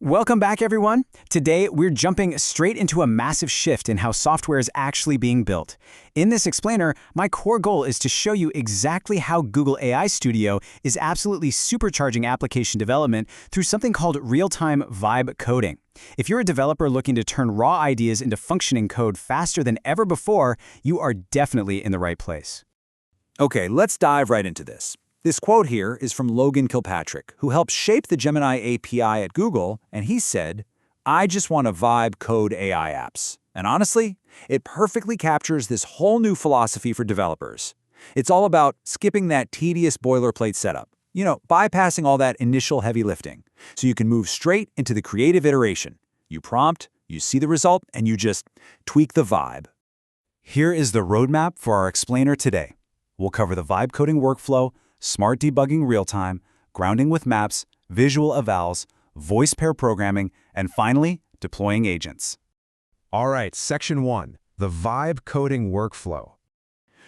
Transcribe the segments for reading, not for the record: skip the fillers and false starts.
Welcome back, everyone. Today, we're jumping straight into a massive shift in how software is actually being built. In this explainer, my core goal is to show you exactly how Google AI Studio is absolutely supercharging application development through something called real-time vibe coding. If you're a developer looking to turn raw ideas into functioning code faster than ever before, you are definitely in the right place. Okay, let's dive right into this. This quote here is from Logan Kilpatrick, who helped shape the Gemini API at Google, and he said, "I just want to vibe code AI apps." And honestly, it perfectly captures this whole new philosophy for developers. It's all about skipping that tedious boilerplate setup, bypassing all that initial heavy lifting, so you can move straight into the creative iteration. You prompt, you see the result, and you just tweak the vibe. Here is the roadmap for our explainer today. We'll cover the vibe coding workflow, smart debugging real-time, grounding with maps, visual evals, voice pair programming, and finally, deploying agents. All right, Section 1, the vibe coding workflow.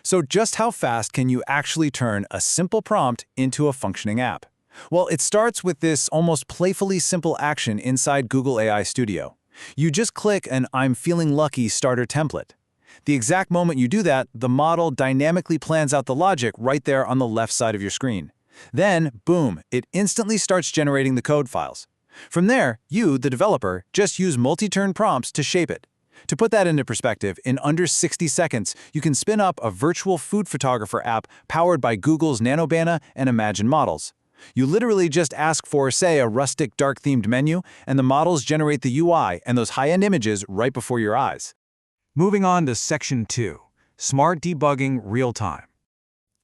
So just how fast can you actually turn a simple prompt into a functioning app? Well, it starts with this almost playfully simple action inside Google AI Studio. You just click an "I'm feeling lucky" starter template. The exact moment you do that, the model dynamically plans out the logic right there on the left side of your screen. Then, boom, it instantly starts generating the code files. From there, you, the developer, just use multi-turn prompts to shape it. To put that into perspective, in under 60 seconds, you can spin up a virtual food photographer app powered by Google's Nanobana and Imagine models. You literally just ask for, say, a rustic dark-themed menu, and the models generate the UI and those high-end images right before your eyes. Moving on to Section 2, smart debugging real-time.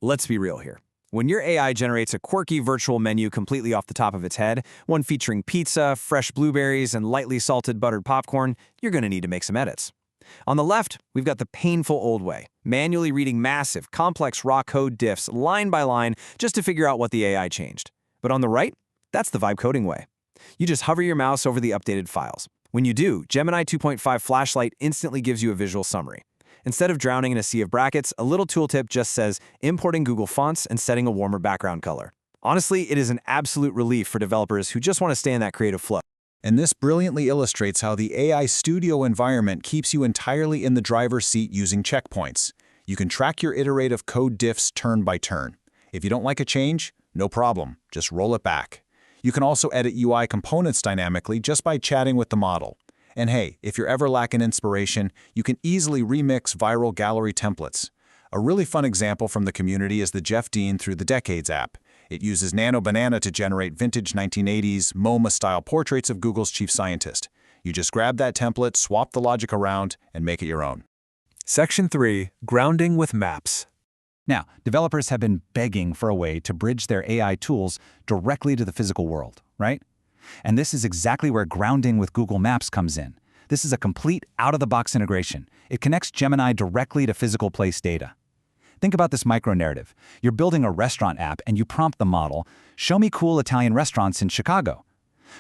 Let's be real here. When your AI generates a quirky virtual menu completely off the top of its head, one featuring pizza, fresh blueberries, and lightly salted buttered popcorn, you're going to need to make some edits. On the left, we've got the painful old way, manually reading massive, complex raw code diffs line by line just to figure out what the AI changed. But on the right, that's the vibe coding way. You just hover your mouse over the updated files. When you do, Gemini 2.5 Flashlight instantly gives you a visual summary. Instead of drowning in a sea of brackets, a little tooltip just says importing Google fonts and setting a warmer background color. Honestly, it is an absolute relief for developers who just want to stay in that creative flow. And this brilliantly illustrates how the AI Studio environment keeps you entirely in the driver's seat using checkpoints. You can track your iterative code diffs turn by turn. If you don't like a change, no problem, just roll it back. You can also edit UI components dynamically just by chatting with the model. And hey, if you're ever lacking inspiration, you can easily remix viral gallery templates. A really fun example from the community is the Jeff Dean Through the Decades app. It uses Nanobana to generate vintage 1980s MoMA-style portraits of Google's chief scientist. You just grab that template, swap the logic around, and make it your own. Section 3, grounding with maps. Now, developers have been begging for a way to bridge their AI tools directly to the physical world, right? And this is exactly where grounding with Google Maps comes in. This is a complete out-of-the-box integration. It connects Gemini directly to physical place data. Think about this micro-narrative. You're building a restaurant app and you prompt the model, "Show me cool Italian restaurants in Chicago."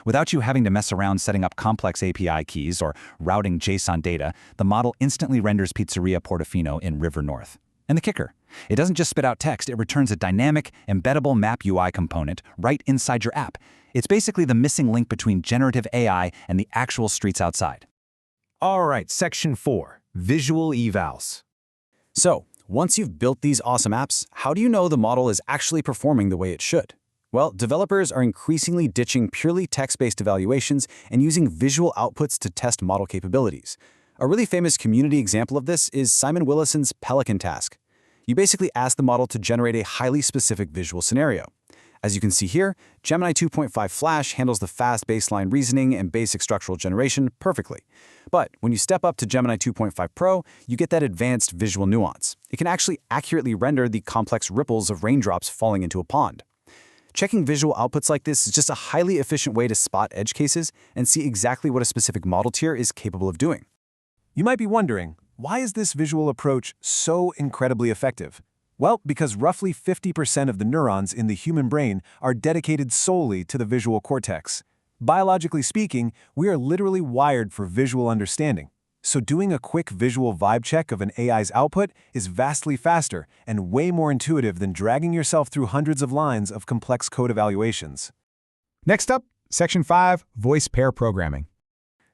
Without you having to mess around setting up complex API keys or routing JSON data, the model instantly renders Pizzeria Portofino in River North. And the kicker, it doesn't just spit out text, it returns a dynamic, embeddable map UI component right inside your app. It's basically the missing link between generative AI and the actual streets outside. All right, Section 4, visual evals. So, once you've built these awesome apps, how do you know the model is actually performing the way it should? Well, developers are increasingly ditching purely text-based evaluations and using visual outputs to test model capabilities. A really famous community example of this is Simon Willison's Pelican task. You basically ask the model to generate a highly specific visual scenario. As you can see here, Gemini 2.5 Flash handles the fast baseline reasoning and basic structural generation perfectly. But when you step up to Gemini 2.5 Pro, you get that advanced visual nuance. It can actually accurately render the complex ripples of raindrops falling into a pond. Checking visual outputs like this is just a highly efficient way to spot edge cases and see exactly what a specific model tier is capable of doing. You might be wondering, why is this visual approach so incredibly effective? Well, because roughly 50% of the neurons in the human brain are dedicated solely to the visual cortex. Biologically speaking, we are literally wired for visual understanding. So doing a quick visual vibe check of an AI's output is vastly faster and way more intuitive than dragging yourself through hundreds of lines of complex code evaluations. Next up, Section 5, Voice Pair Programming.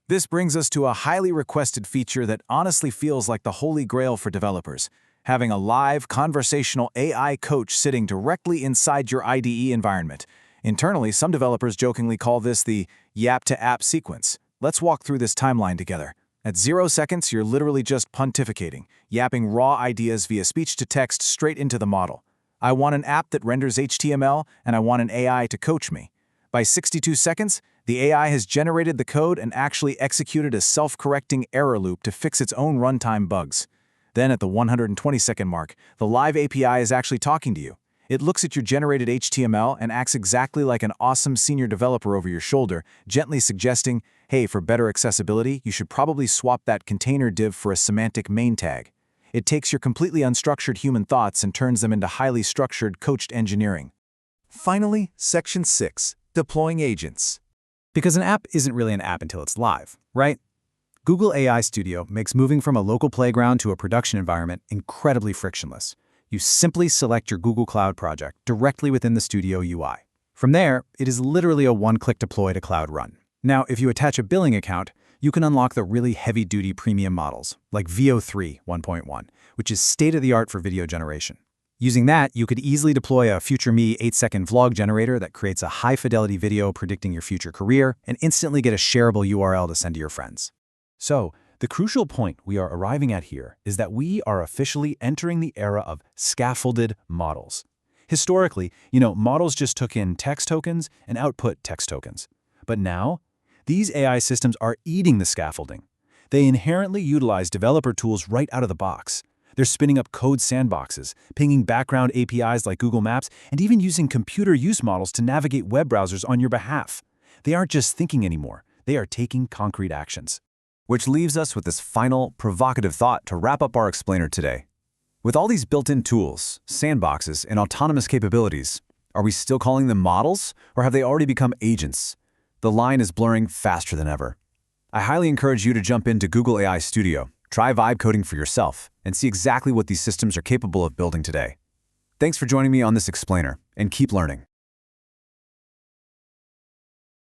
This brings us to a highly requested feature that honestly feels like the holy grail for developers, having a live, conversational AI coach sitting directly inside your IDE environment. Internally, some developers jokingly call this the yap-to-app sequence. Let's walk through this timeline together. At 0 seconds, you're literally just pontificating, yapping raw ideas via speech-to-text straight into the model. I want an app that renders HTML, and I want an AI to coach me. By 62 seconds, the AI has generated the code and actually executed a self-correcting error loop to fix its own runtime bugs. Then at the 120-second mark, the live API is actually talking to you. It looks at your generated HTML and acts exactly like an awesome senior developer over your shoulder, gently suggesting, hey, for better accessibility, you should probably swap that container div for a semantic main tag. It takes your completely unstructured human thoughts and turns them into highly structured, coached engineering. Finally, Section 6, Deploying Agents. Because an app isn't really an app until it's live, right? Google AI Studio makes moving from a local playground to a production environment incredibly frictionless. You simply select your Google Cloud project directly within the Studio UI. From there, it is literally a one-click deploy to Cloud Run. Now, if you attach a billing account, you can unlock the really heavy-duty premium models, like VO3 1.1, which is state-of-the-art for video generation. Using that, you could easily deploy a Future Me 8-second vlog generator that creates a high-fidelity video predicting your future career and instantly get a shareable URL to send to your friends. So, the crucial point we are arriving at here is that we are officially entering the era of scaffolded models. Historically, models just took in text tokens and output text tokens. But now, these AI systems are eating the scaffolding. They inherently utilize developer tools right out of the box. They're spinning up code sandboxes, pinging background APIs like Google Maps, and even using computer use models to navigate web browsers on your behalf. They aren't just thinking anymore. They are taking concrete actions. Which leaves us with this final, provocative thought to wrap up our explainer today. With all these built-in tools, sandboxes, and autonomous capabilities, are we still calling them models, or have they already become agents? The line is blurring faster than ever. I highly encourage you to jump into Google AI Studio, try vibe coding for yourself, and see exactly what these systems are capable of building today. Thanks for joining me on this explainer, and keep learning.